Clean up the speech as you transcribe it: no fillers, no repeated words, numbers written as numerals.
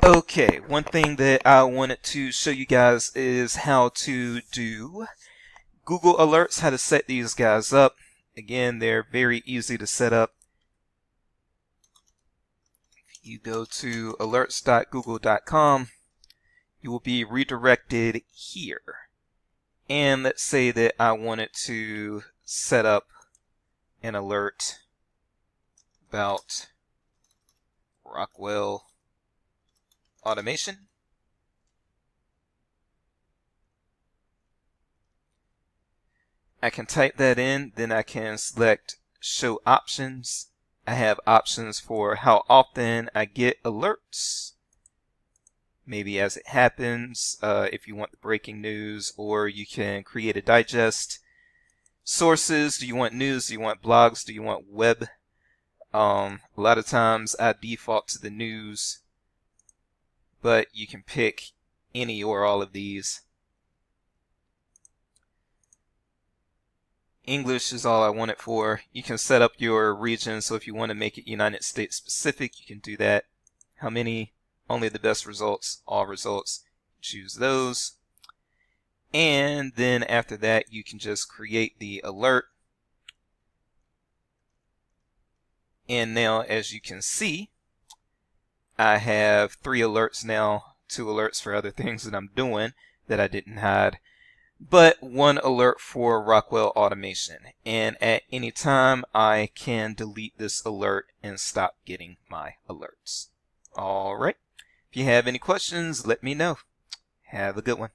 Okay, one thing that I wanted to show you guys is how to do Google Alerts, how to set these guys up. Again, they're very easy to set up. You go to alerts.google.com, you will be redirected here. And let's say that I wanted to set up an alert about Rockwell Automation. I can type that in, then I can select show options. I have options for how often I get alerts, maybe as it happens, if you want the breaking news, or you can create a digest. Sources, do you want news, do you want blogs, do you want web? A lot of times I default to the news, but you can pick any or all of these. English is all I want it for. You can set up your region, so if you want to make it United States specific, you can do that. How many? Only the best results, all results. Choose those. And then after that, you can just create the alert. And now, as you can see, I have 3 alerts now, 2 alerts for other things that I'm doing that I didn't hide, but 1 alert for Rockwell Automation. And at any time, I can delete this alert and stop getting my alerts. All right. If you have any questions, let me know. Have a good one.